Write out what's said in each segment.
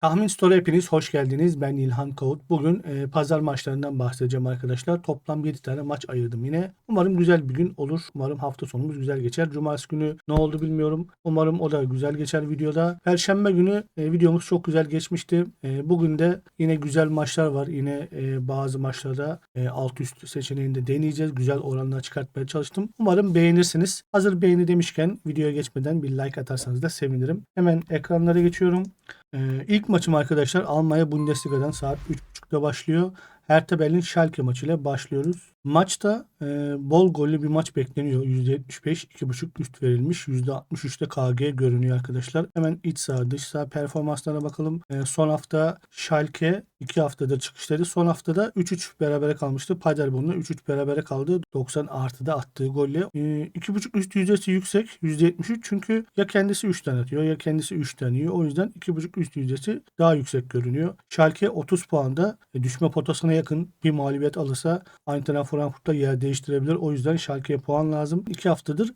Tahmin Store'a hepiniz hoş geldiniz. Ben İlhan Kavut. Bugün pazar maçlarından bahsedeceğim arkadaşlar. Toplam 7 tane maç ayırdım yine. Umarım güzel bir gün olur. Umarım hafta sonumuz güzel geçer. Cumartesi günü ne oldu bilmiyorum. Umarım o da güzel geçer videoda. Perşembe günü videomuz çok güzel geçmişti. Bugün de yine güzel maçlar var. Yine bazı maçlarda alt üst seçeneğinde deneyeceğiz. Güzel oranlar çıkartmaya çalıştım. Umarım beğenirsiniz. Hazır beğeni demişken videoya geçmeden bir like atarsanız da sevinirim. Hemen ekranlara geçiyorum. İlk maçım arkadaşlar Almanya Bundesliga'dan saat 3.30'da başlıyor. Hertha Berlin Schalke maçıyla başlıyoruz. Maçta bol gollü bir maç bekleniyor. %75 2.5 üst verilmiş. %63'te KG görünüyor arkadaşlar. Hemen iç saha dış saha performanslarına bakalım. Son hafta Schalke 2 haftada çıkışları. Son haftada 3-3 berabere kalmıştı. Paderborn'la 3-3 berabere kaldı. 90 artıda attığı golle. 2.5 üst yüzdesi yüksek. %73 çünkü ya kendisi 3 tane atıyor ya kendisi 3 tane yiyor. O yüzden 2.5 üst yüzdesi daha yüksek görünüyor. Schalke 30 puanda düşme potasına yakın bir mağlubiyet alırsa Eintracht Frankfurt'ta yer değiştirebilir. O yüzden Schalke'ye puan lazım. 2 haftadır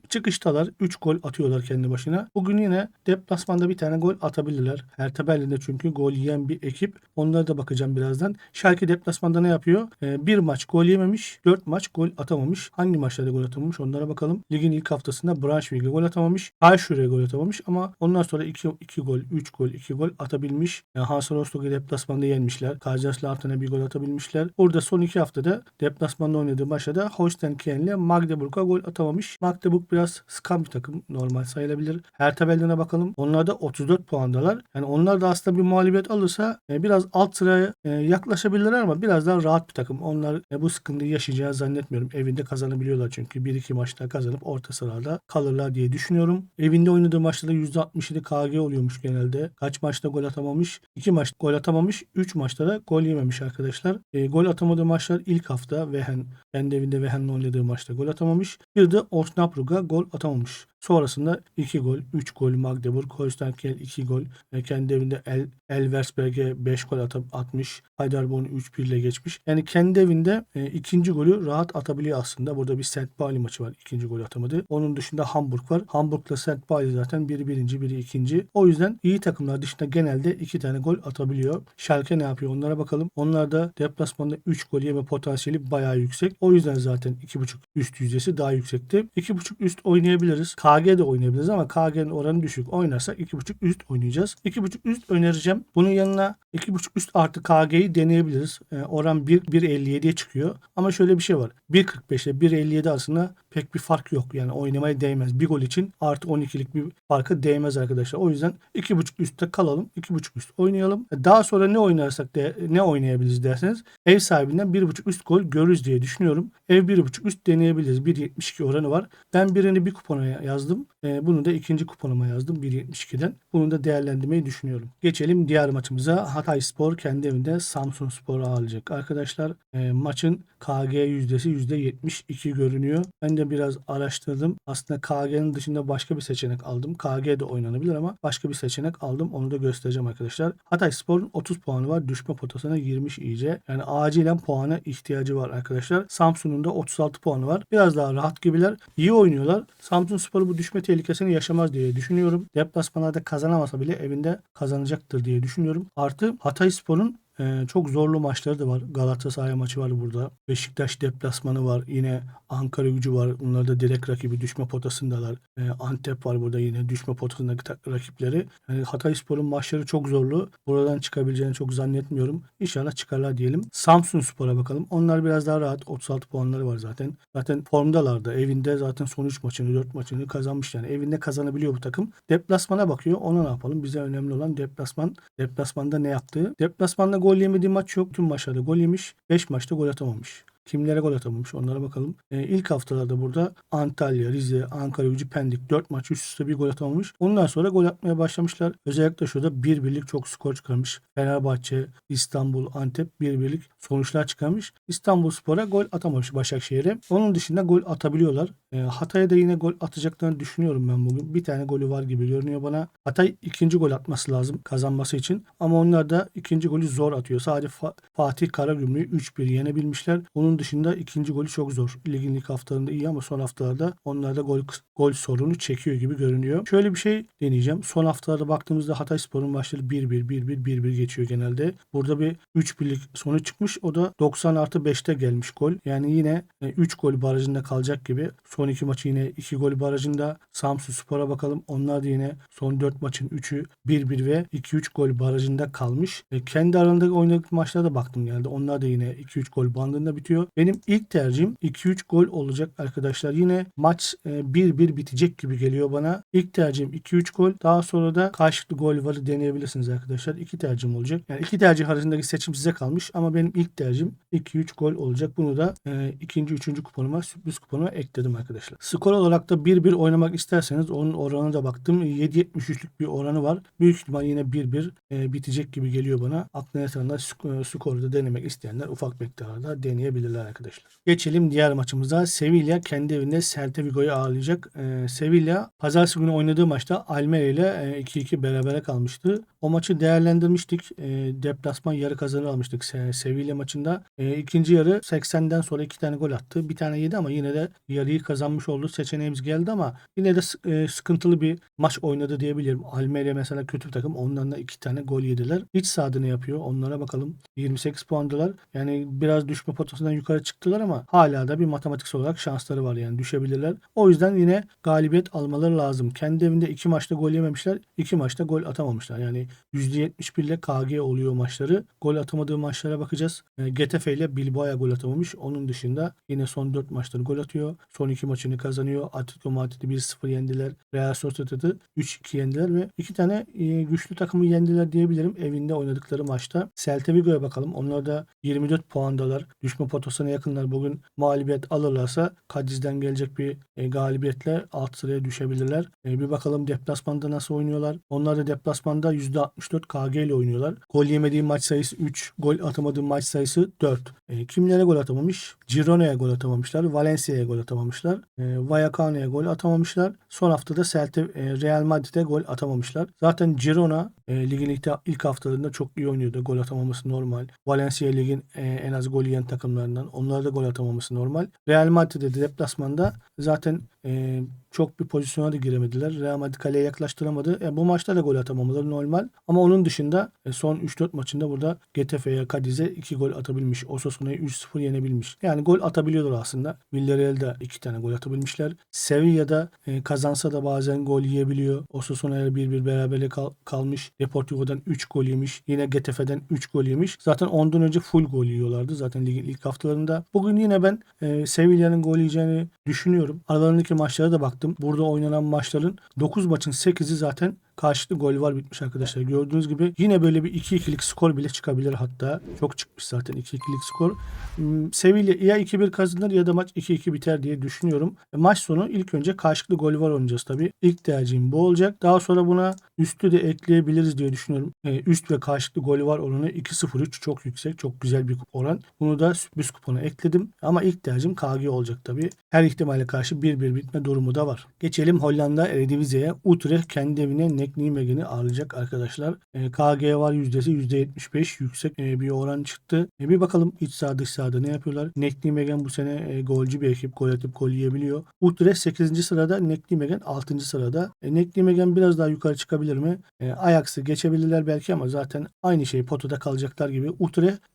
çıkıştalar. 3 gol atıyorlar kendi başına. Bugün yine deplasmanda bir tane gol atabilirler. Hertha Berlin'de çünkü gol yiyen bir ekip. Onlara da bakacağım birazdan. Schalke deplasmanda ne yapıyor? Bir maç gol yememiş. 4 maç gol atamamış. Hangi maçlarda gol atamamış? Onlara bakalım. Ligin ilk haftasında Braunschweig'e gol atamamış. Karlsruhe'ye gol atamamış ama ondan sonra 2 gol, 3 gol, 2 gol atabilmiş. Hansa Rostock'u deplasmanda yenmişler. Kaiserslautern'e bir gol atabilmişler. Burada son 2 haftada deplasmanda oynadığı maçta da Holstein Kiel'le Magdeburg'a gol atamamış. Magdeburg biraz sıkan bir takım. Normal sayılabilir. Hertha Berlin'e bakalım. Onlar da 34 puandalar. Yani onlar da aslında bir mağlubiyet alırsa biraz alt sıraya yaklaşabilirler ama biraz daha rahat bir takım. Onlar bu sıkıntıyı yaşayacağını zannetmiyorum. Evinde kazanabiliyorlar çünkü 1-2 maçta kazanıp orta sıralarda kalırlar diye düşünüyorum. Evinde oynadığı maçta da %67 KG oluyormuş genelde. Kaç maçta gol atamamış? 2 maç gol atamamış. 3 maçta da gol yememiş arkadaşlar. Gol atamadığı maçlar ilk hafta Wehen, kendi evinde Wehen'le oynadığı maçta gol atamamış. Bir de Osnabrück'a gol atamamış. Sonrasında 2 gol, 3 gol Magdeburg, Holstein Kiel 2 gol. Kendi evinde Elversberg'e 5 gol atmış. Paderborn 3-1 ile geçmiş. Yani kendi evinde ikinci golü rahat atabiliyor aslında. Burada bir St. Pauli maçı var. İkinci golü atamadı. Onun dışında Hamburg var. Hamburg'la St. Pauli zaten biri birinci, biri ikinci. O yüzden iyi takımlar dışında genelde 2 tane gol atabiliyor. Schalke ne yapıyor? Onlara bakalım. Onlar da deplasmanda 3 gol yeme potansiyeli bayağı yüksek. O yüzden zaten 2.5 üst yüzdesi daha yüksekti. 2.5 üst oynayabiliriz. KG de oynayabiliriz ama KG'nin oranı düşük. Oynarsak 2.5 üst oynayacağız. 2.5 üst önereceğim. Bunun yanına 2.5 üst artı KG'yi deneyebiliriz. Oran 1.57'ye çıkıyor. Ama şöyle bir şey var. 1.45 ile 1.57 arasında pek bir fark yok. Yani oynamaya değmez. Bir gol için artı 12'lik bir farkı değmez arkadaşlar. O yüzden 2.5 üstte kalalım. 2.5 üst oynayalım. Daha sonra ne oynarsak ne oynayabiliriz derseniz ev sahibinden 1.5 üst gol görürüz diye düşünüyorum. Ev 1.5 üst deneyebiliriz. 1.72 oranı var. Ben birini bir kupona yazdım. Bunu da ikinci kuponuma yazdım 1.72'den. Bunu da değerlendirmeyi düşünüyorum. Geçelim diğer maçımıza. Hatayspor kendi evinde Samsunspor'u ağırlayacak. Arkadaşlar maçın KG yüzdesi %72 görünüyor. Ben de biraz araştırdım. Aslında KG'nin dışında başka bir seçenek aldım. KG de oynanabilir ama başka bir seçenek aldım. Onu da göstereceğim arkadaşlar. Hatayspor'un 30 puanı var. Düşme potasına girmiş iyice. Yani acilen puana ihtiyacı var arkadaşlar. Samsun'un da 36 puanı var. Biraz daha rahat gibiler. İyi oynuyorlar. Samsunspor bu düşme tehlikesini yaşamaz diye düşünüyorum. Deplasmanlarda kazanamasa bile evinde kazanacaktır diye düşünüyorum. Artı Hatayspor'un çok zorlu maçları da var. Galatasaray maçı var burada. Beşiktaş deplasmanı var. Yine Ankaragücü var. Bunlar da direkt rakibi düşme potasındalar. Antep var burada yine düşme potasındaki rakipleri. Yani Hatayspor'un maçları çok zorlu. Buradan çıkabileceğini çok zannetmiyorum. İnşallah çıkarlar diyelim. Samsunspor'a bakalım. Onlar biraz daha rahat. 36 puanları var zaten. Zaten formdalar da. Evinde zaten son 3 maçını 4 maçını kazanmış yani. Evinde kazanabiliyor bu takım. Deplasmana bakıyor. Ona ne yapalım? Bize önemli olan deplasman. Deplasmanda ne yaptığı? Deplasmanda gol yemediği maç yok. Tüm maçlarda gol yemiş. 5 maçta gol atamamış. Kimlere gol atamamış onlara bakalım. İlk haftalarda burada Antalya, Rize, Ankaragücü, Pendik 4 maç üst üste bir gol atamamış. Ondan sonra gol atmaya başlamışlar. Özellikle şurada 1-1'lik çok skor çıkarmış. Fenerbahçe, İstanbul, Antep 1-1'lik sonuçlar çıkarmış. İstanbulspor'a gol atamamış Başakşehir'e. Onun dışında gol atabiliyorlar. Hatay'a da yine gol atacaklarını düşünüyorum ben bugün. Bir tane golü var gibi görünüyor bana. Hatay ikinci gol atması lazım kazanması için. Ama onlar da ikinci golü zor atıyor. Sadece Fatih Karagümrük'ü 3-1 yenebilmişler. Onun Onun dışında ikinci golü çok zor. Ligin ilk haftalarında iyi ama son haftalarda onlarda gol sorunu çekiyor gibi görünüyor. Şöyle bir şey deneyeceğim. Son haftalarda baktığımızda Hatayspor'un maçları 1-1, 1-1, 1-1 geçiyor genelde. Burada bir 3-1'lik sonuç çıkmış. O da 90+5'te gelmiş gol. Yani yine 3 gol barajında kalacak gibi. Son 2 maçı yine 2 gol barajında. Samsunspor'a bakalım. Onlar da yine son 4 maçın 3'ü 1-1 ve 2-3 gol barajında kalmış. Kendi aralarında oynadık maçlara da baktım geldi. Onlar da yine 2-3 gol bandında bitiyor. Benim ilk tercihim 2-3 gol olacak arkadaşlar. Yine maç 1-1 bitecek gibi geliyor bana. İlk tercihim 2-3 gol. Daha sonra da karşılıklı gol varı deneyebilirsiniz arkadaşlar. 2 tercihim olacak. Yani 2 tercih arasındaki seçim size kalmış ama benim ilk tercihim 2-3 gol olacak. Bunu da ikinci, üçüncü kuponuma, sürpriz kuponuma ekledim arkadaşlar. Skor olarak da 1-1 oynamak isterseniz onun oranına da baktım. 7.73'lük bir oranı var. Büyük ihtimal yine 1-1 bitecek gibi geliyor bana. Aklına yatanlar skoru da denemek isteyenler ufak miktarda deneyebilirler arkadaşlar. Geçelim diğer maçımıza. Sevilla kendi evinde Celta Vigo'yu ağırlayacak. Sevilla pazartesi günü oynadığı maçta Almeria ile 2-2 berabere kalmıştı. O maçı değerlendirmiştik. Deplasman yarı kazanır almıştık Sevilla maçında. İkinci yarı 80'den sonra 2 tane gol attı. Bir tane yedi ama yine de yarıyı kazanmış olduğu seçeneğimiz geldi ama yine de sıkıntılı bir maç oynadı diyebilirim. Almeria mesela kötü bir takım. Ondan da 2 tane gol yediler. İç sahada ne yapıyor? Onlara bakalım. 28 puandalar. Yani biraz düşme potasından yukarı çıktılar ama hala da bir matematiksel olarak şansları var yani düşebilirler. O yüzden yine galibiyet almaları lazım. Kendi evinde 2 maçta gol yememişler. 2 maçta gol atamamışlar. Yani %71 ile KG oluyor maçları. Gol atamadığı maçlara bakacağız. Getafe ile Bilbao'ya gol atamamış. Onun dışında yine son 4 maçları gol atıyor. Son 2 maçını kazanıyor. Atletico Madrid'i 1-0 yendiler. Real Sociedad'ı 3-2 yendiler ve 2 tane güçlü takımı yendiler diyebilirim evinde oynadıkları maçta. Celta Vigo'ya bakalım. Onlar da 24 puandalar. Düşme potasına yakınlar. Bugün mağlubiyet alırlarsa Cadiz'den gelecek bir galibiyetle alt sıraya düşebilirler. Bir bakalım deplasmanda nasıl oynuyorlar. Onlar da deplasmanda %64 KG ile oynuyorlar. Gol yemediği maç sayısı 3. Gol atamadığı maç sayısı 4. Kimlere gol atamamış? Girona'ya gol atamamışlar. Valencia'ya gol atamamışlar. Vallecano'ya gol atamamışlar. Son haftada Real Madrid'e gol atamamışlar. Zaten Girona ligin ilk haftalarında çok iyi oynuyordu. Gol atamaması normal. Valencia ligin en az gol yiyen takımlarından. Onlara da gol atamaması normal. Real Madrid'de deplasmanda zaten çok bir pozisyona da giremediler. Real Madrid kaleye yaklaştıramadı. Bu maçta da gol atamamaları normal. Ama onun dışında son 3-4 maçında burada Getafe'ye, Cadiz'e 2 gol atabilmiş. Osasuna'yı 3-0 yenebilmiş. Yani gol atabiliyorlar aslında. Villarreal'da 2 tane gol atabilmişler. Sevilla'da kazansa da bazen gol yiyebiliyor. Osasuna'ya 1-1 berabere kalmış. Deportivo'dan 3 gol yemiş. Yine Getafe'den 3 gol yemiş. Zaten ondan önce full gol yiyorlardı. Zaten ligin ilk haftalarında. Bugün yine ben Sevilla'nın gol yiyeceğini düşünüyorum. Aralarındaki maçlara da baktım. Burada oynanan maçların 9 maçın 8'i zaten karşılıklı gol var bitmiş arkadaşlar. Gördüğünüz gibi yine böyle bir 2-2'lik skor bile çıkabilir hatta. Çok çıkmış zaten 2-2'lik skor. Sevilla ya 2-1 kazanır ya da maç 2-2 biter diye düşünüyorum. Maç sonu ilk önce karşılıklı gol var oynayacağız tabii. İlk tercihim bu olacak. Daha sonra buna üstü de ekleyebiliriz diye düşünüyorum. Üst ve karşılıklı gol var oranı 2-0-3 çok yüksek. Çok güzel bir oran. Bunu da sürpriz kupona ekledim. Ama ilk tercihim KG olacak tabii. Her ihtimale karşı 1-1 bitme durumu da var. Geçelim Hollanda Eredivisie'ye. Utrecht kendi evine Nek Nijmegen'i ağırlayacak arkadaşlar. KG var yüzdesi %75 yüksek bir oran çıktı. Bir bakalım iç saha dış sahada ne yapıyorlar. Nek Nijmegen bu sene golcü bir ekip. Gol atıp gol yiyebiliyor. Utrecht 8. sırada. Nek Nijmegen 6. sırada. Nek Nijmegen biraz daha yukarı çıkabilir mi? Ajax'ı geçebilirler belki ama zaten aynı şey potada kalacaklar gibi.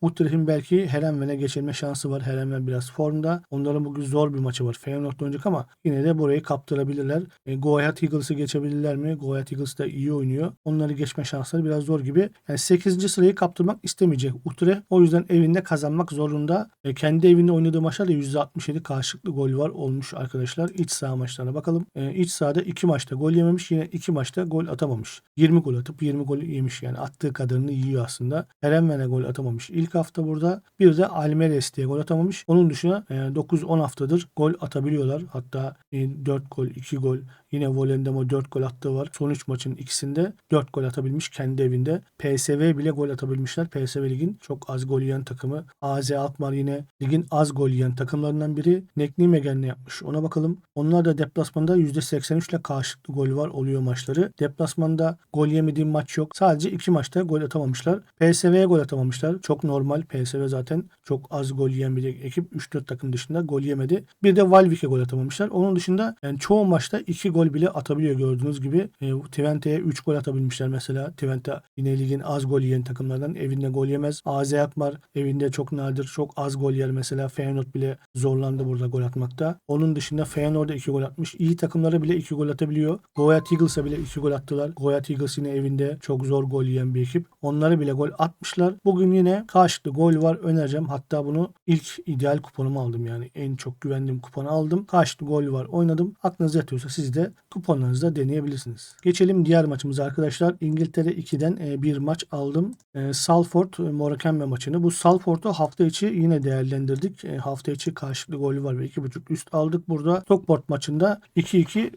Utrecht'in belki Heerenveen'e geçilme şansı var. Heerenveen biraz formda. Onların bugün zor bir maçı var. Feyenoord'la oynayacak ama yine de burayı kaptırabilirler. Go Ahead Eagles'ı geçebilirler mi? Go Ahead Eagles da iyi oynuyor. Onları geçme şansları biraz zor gibi. Yani 8. sırayı kaptırmak istemeyecek Utrecht. O yüzden evinde kazanmak zorunda. Kendi evinde oynadığı maçlarda %67 karşılıklı gol var olmuş arkadaşlar. İç saha maçlarına bakalım. İç sahada 2 maçta gol yememiş. Yine 2 maçta gol atamamış. 20 gol atıp 20 gol yemiş. Yani attığı kadarını yiyor aslında. Heerenveen'e gol atamamış. İlk hafta burada. Bir de Almeres diye gol atamamış. Onun dışında 9-10 haftadır gol atabiliyorlar. Hatta 4 gol, 2 gol Yine Volendamo 4 gol attığı var. Son 3 maçın ikisinde 4 gol atabilmiş kendi evinde. PSV bile gol atabilmişler. PSV ligin çok az gol yiyen takımı. AZ Alkmaar yine ligin az gol yiyen takımlarından biri. Nek Nijmegen ne yapmış ona bakalım. Onlar da deplasmanda %83 ile karşılıklı gol var oluyor maçları. Deplasmanda gol yemediğim maç yok. Sadece 2 maçta gol atamamışlar. PSV'ye gol atamamışlar. Çok normal. PSV zaten çok az gol yiyen bir ekip. 3-4 takım dışında gol yemedi. Bir de Walvik'e gol atamamışlar. Onun dışında yani çoğu maçta 2 gol bile atabiliyor gördüğünüz gibi. Twente'ye 3 gol atabilmişler mesela. Twente yine ligin az gol yiyen takımlardan. Evinde gol yemez. AZ Alkmaar evinde çok nadir. Çok az gol yer mesela. Feyenoord bile zorlandı burada gol atmakta. Onun dışında Feyenoord'a 2 gol atmış. İyi takımlara bile 2 gol atabiliyor. Goat Eagles'a bile 2 gol attılar. Goat Eagles yine evinde çok zor gol yiyen bir ekip. Onlara bile gol atmışlar. Bugün yine karşılıklı gol var önereceğim. Hatta bunu ilk ideal kuponumu aldım yani. En çok güvendiğim kuponu aldım. Karşılıklı gol var oynadım. Aklınız yatıyorsa siz de kuponlarınızda deneyebilirsiniz. Geçelim diğer maçımıza arkadaşlar. İngiltere 2'den bir maç aldım. Salford Morecambe maçını. Bu Salford'u hafta içi yine değerlendirdik. Hafta içi karşılıklı gol var ve 2.5 üst aldık. Burada Stockport maçında 2-2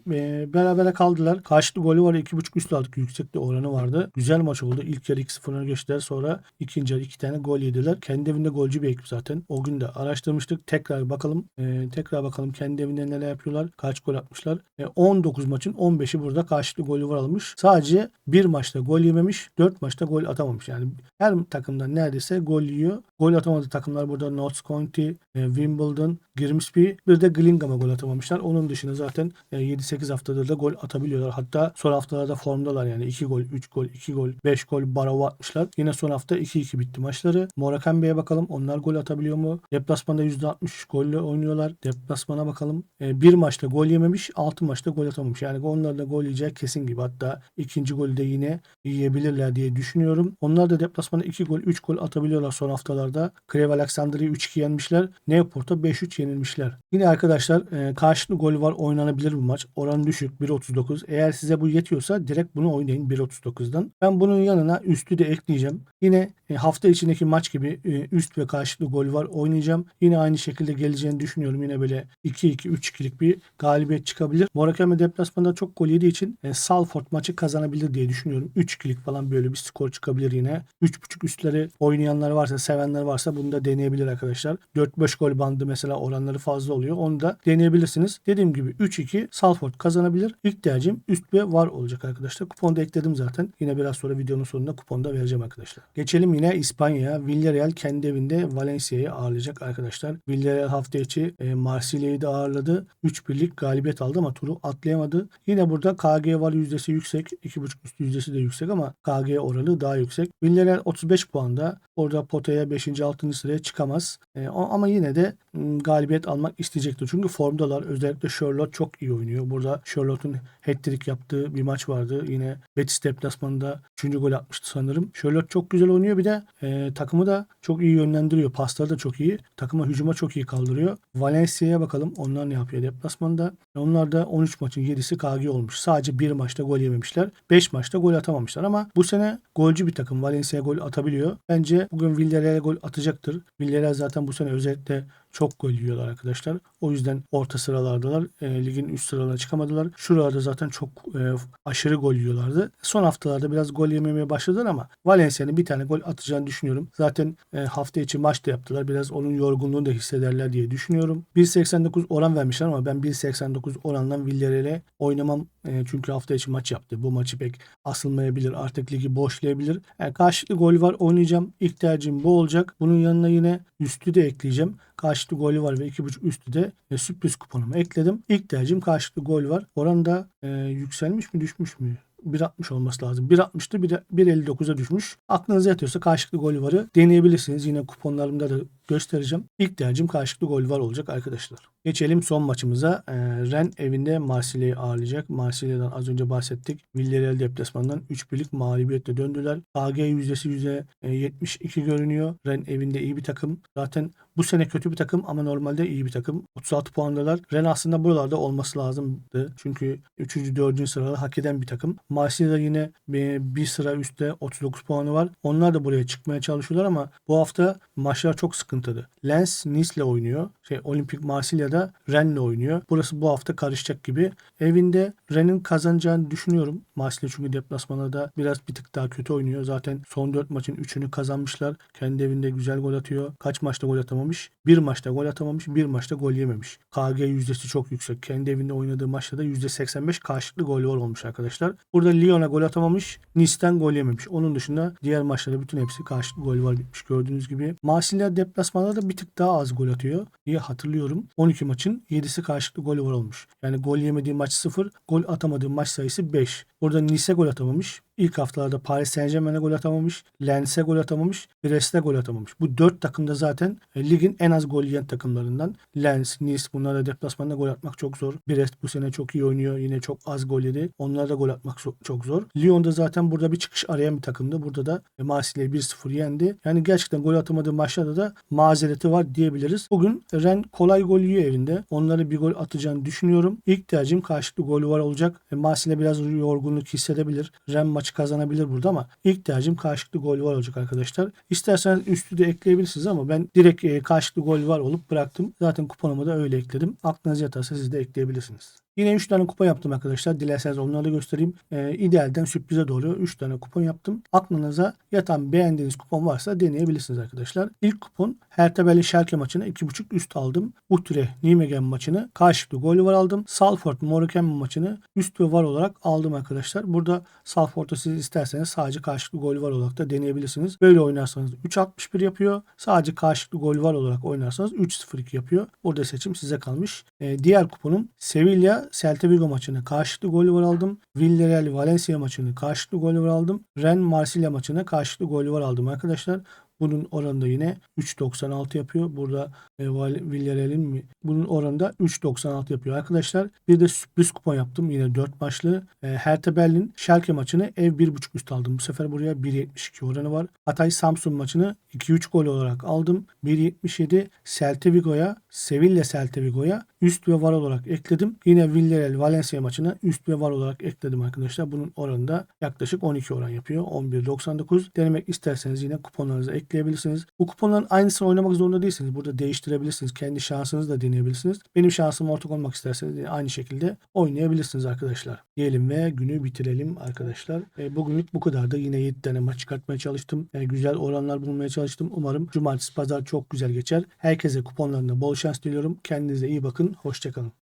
berabere kaldılar. Karşılıklı golü var 2.5 üst aldık. Yüksek de oranı vardı. Güzel maç oldu. İlk yarı 2-0 öne geçtiler. Sonra ikinci yarı 2 tane gol yediler. Kendi evinde golcü bir ekip zaten. O gün de araştırmıştık. Tekrar bakalım kendi evinde neler yapıyorlar. Kaç gol atmışlar. 19 maçın 15'i burada karşılıklı golü var almış. Sadece bir maçta gol yememiş. 4 maçta gol atamamış. Yani her takımdan neredeyse gol yiyor. Gol atamadığı takımlar burada Notts County, Wimbledon, Grimsby, bir de Gillingham'a gol atamamışlar. Onun dışında zaten 7-8 haftadır da gol atabiliyorlar. Hatta son haftalarda formdalar yani 2 gol, 3 gol, 2 gol, 5 gol Barrow atmışlar. Yine son hafta 2-2 bitti maçları. Morecambe'ye bakalım. Onlar gol atabiliyor mu? Deplasmanda %63 golle oynuyorlar. Deplasmana bakalım. Bir maçta gol yememiş, 6 maçta gol atamamış. Yani onlar da gol yiyecek kesin gibi. Hatta ikinci golü de yine yiyebilirler diye düşünüyorum. Onlar da deplasmana 2 gol, 3 gol atabiliyorlar son haftalarda. Crewe Alexandria'yı 3-2 yenmişler. Newport'a 5-3 yenilmişler. Yine arkadaşlar karşılıklı gol var oynanabilir bu maç. Oran düşük 1.39. Eğer size bu yetiyorsa direkt bunu oynayın 1.39'dan. Ben bunun yanına üstü de ekleyeceğim. Yine hafta içindeki maç gibi üst ve karşılıklı gol var oynayacağım. Yine aynı şekilde geleceğini düşünüyorum. Yine böyle 2-2, 3-2'lik bir galibiyet çıkabilir. Morecambe deplasmanda çok gol yediği için Salford maçı kazanabilir diye düşünüyorum. 3-2'lik falan böyle bir skor çıkabilir yine. 3.5 üstleri oynayanlar varsa, sevenler varsa bunu da deneyebilir arkadaşlar. 4-5 gol bandı mesela oranları fazla oluyor. Onu da deneyebilirsiniz. Dediğim gibi 3-2 Salford kazanabilir. İlk tercihim üst ve var olacak arkadaşlar. Kuponu da ekledim zaten. Yine biraz sonra videonun sonunda kuponu da vereceğim arkadaşlar. Geçelim yine İspanya'ya. Villarreal kendi evinde Valencia'yı ağırlayacak arkadaşlar. Villarreal hafta içi Marsilya'yı da ağırladı. 3-1'lik galibiyet aldı ama turu atlayamadı. Yine burada KG var yüzdesi yüksek. 2.5 üst yüzdesi de yüksek ama KG oranı daha yüksek. Villarreal 35 puanda. Orada potaya 5. 6. sıraya çıkamaz. Ama yine de galibiyet almak isteyecektir. Çünkü formdalar. Özellikle Charlotte çok iyi oynuyor. Burada Charlotte'un hat-trick yaptığı bir maç vardı. Yine Betis deplasmanında 3. gol atmıştı sanırım. Charlotte çok güzel oynuyor. Bir de takımı da çok iyi yönlendiriyor. Pasları da çok iyi. Takımı hücuma çok iyi kaldırıyor. Valencia'ya bakalım. Onlar ne yapıyor deplasmanda? Onlar da 13 maçın 7'si KG olmuş. Sadece bir maçta gol yememişler. 5 maçta gol atamamışlar ama bu sene golcü bir takım. Valencia gol atabiliyor. Bence bugün Villarreal'e gol atacaktır. Villarreal zaten bu sene özellikle çok gol yiyorlar arkadaşlar. O yüzden orta sıralardalar. Ligin üst sıralarına çıkamadılar. Şuralarda zaten çok aşırı gol yiyorlardı. Son haftalarda biraz gol yememeye başladılar ama Valencia'nın bir tane gol atacağını düşünüyorum. Zaten hafta içi maç da yaptılar. Biraz onun yorgunluğunu da hissederler diye düşünüyorum. 1.89 oran vermişler ama ben 1.89 orandan Villarreal'e oynamam. Çünkü hafta içi maç yaptı. Bu maçı pek asılmayabilir. Artık ligi boşlayabilir. Karşılıklı gol var oynayacağım. İlk tercihim bu olacak. Bunun yanına yine üstü de ekleyeceğim. Karşılıklı golü var ve 2.5 üstü de sürpriz kuponumu ekledim. İlk tercihim karşılıklı gol var. Oran da yükselmiş mi düşmüş mü? 1.60 olması lazım. 1.60'tı 1.59'a düşmüş. Aklınıza yatıyorsa karşılıklı gol varı deneyebilirsiniz. Yine kuponlarımda da göstereceğim. İlk tercihim karşılıklı gol var olacak arkadaşlar. Geçelim son maçımıza. Rennes evinde Marsilya'yı ağırlayacak. Marsilya'dan az önce bahsettik. Villarreal deplasmanından 3-1'lik mağlubiyetle döndüler. KG yüzdesi %72 görünüyor. Rennes evinde iyi bir takım. Zaten bu sene kötü bir takım ama normalde iyi bir takım. 36 puandalar. Rennes aslında buralarda olması lazımdı. Çünkü 3. 4. sırada hak eden bir takım. Marsilya'da yine bir sıra üstte 39 puanı var. Onlar da buraya çıkmaya çalışıyorlar ama bu hafta maçlar çok sıkıntılı. Lens Nice'le oynuyor. Olimpik Marsilya'da da Rennes'le oynuyor. Burası bu hafta karışacak gibi. Evinde Rennes'in kazanacağını düşünüyorum. Marsilya çünkü deplasmanda biraz bir tık daha kötü oynuyor. Zaten son 4 maçın 3'ünü kazanmışlar. Kendi evinde güzel gol atıyor. Kaç maçta gol atamamış? Bir maçta gol atamamış. Bir maçta gol yememiş. KG yüzdesi çok yüksek. Kendi evinde oynadığı maçta da %85 karşılıklı gol var olmuş arkadaşlar. Burada Lyon'a gol atamamış. Nice'ten gol yememiş. Onun dışında diğer maçlarda bütün hepsi karşılıklı gol var bitmiş gördüğünüz gibi. Marsilya deplasmanda da bir tık daha az gol atıyor diye hatırlıyorum. 12 maçın 7'si karşılıklı golü var olmuş. Yani gol yemediği maç 0, gol atamadığı maç sayısı 5. Burada Nice'e gol atamamış. İlk haftalarda Paris Saint-Germain'e gol atamamış. Lens'e gol atamamış. Brest'e gol atamamış. Bu 4 takım da zaten ligin en az gol yiyen takımlarından. Lens, Nice bunlara da deplasmanda gol atmak çok zor. Brest bu sene çok iyi oynuyor. Yine çok az gol yedi. Onlara da gol atmak çok zor. Lyon da zaten burada bir çıkış arayan bir takımdı. Burada da Marsilya'yı 1-0 yendi. Yani gerçekten gol atamadığı maçlarda da mazereti var diyebiliriz. Bugün Rennes kolay gol yiyor evinde. Onlara bir gol atacağını düşünüyorum. İlk tercihim karşılıklı golü var olacak. Marsilya biraz yorgunluk hissedebilir. Rennes maçı kazanabilir burada ama ilk tercihim karşılıklı gol var olacak arkadaşlar. İsterseniz üstü de ekleyebilirsiniz ama ben direkt karşılıklı gol var olup bıraktım. Zaten kuponumu da öyle ekledim. Aklınız yatarsa siz de ekleyebilirsiniz. Yine 3 tane kupon yaptım arkadaşlar. Dilerseniz onları da göstereyim. İdealden sürprize doğru 3 tane kupon yaptım. Aklınıza yatan beğendiğiniz kupon varsa deneyebilirsiniz arkadaşlar. İlk kupon Hertha Berlin Schalke maçına 2.5 üst aldım. Utrecht Nijmegen maçını karşılıklı golü var aldım. Salford Morecambe maçını üst ve var olarak aldım arkadaşlar. Burada Salford'u siz isterseniz sadece karşılıklı golü var olarak da deneyebilirsiniz. Böyle oynarsanız 3.61 yapıyor. Sadece karşılıklı golü var olarak oynarsanız 3.02 yapıyor. Burada seçim size kalmış. Diğer kuponum Sevilla Celta Vigo maçını karşılıklı golü var aldım. Villarreal Valencia maçını karşılıklı golü var aldım. Rennes Marsilya maçına karşılıklı golü var aldım arkadaşlar. Bunun oranı da yine 3.96 yapıyor. Burada Villarreal'in mi? Bunun oranı da 3.96 yapıyor arkadaşlar. Bir de sürpriz kupon yaptım. Yine 4 maçlı. Hertha Berlin Schalke maçını ev 1.5 üst aldım. Bu sefer buraya 1.72 oranı var. Hatay Samsun maçını 2-3 gol olarak aldım. 1.77 Celta Vigo'ya, Sevilla Celta Vigo'ya üst ve var olarak ekledim. Yine Villarreal Valencia maçına üst ve var olarak ekledim arkadaşlar. Bunun oranı da yaklaşık 12 oran yapıyor. 11.99. Denemek isterseniz yine kuponlarınızı ekleyebilirsiniz. Bu kuponların aynısını oynamak zorunda değilsiniz. Burada değiştirebilirsiniz. Kendi şansınızı da deneyebilirsiniz. Benim şansıma ortak olmak isterseniz yine aynı şekilde oynayabilirsiniz arkadaşlar. Diyelim ve günü bitirelim arkadaşlar. Bugünlük bu kadar da yine 7 tane maç çıkartmaya çalıştım. Güzel oranlar bulmaya çalıştım. Umarım cumartesi pazar çok güzel geçer. Herkese kuponlarında bol şans diliyorum. Kendinize iyi bakın. Hoşçakalın.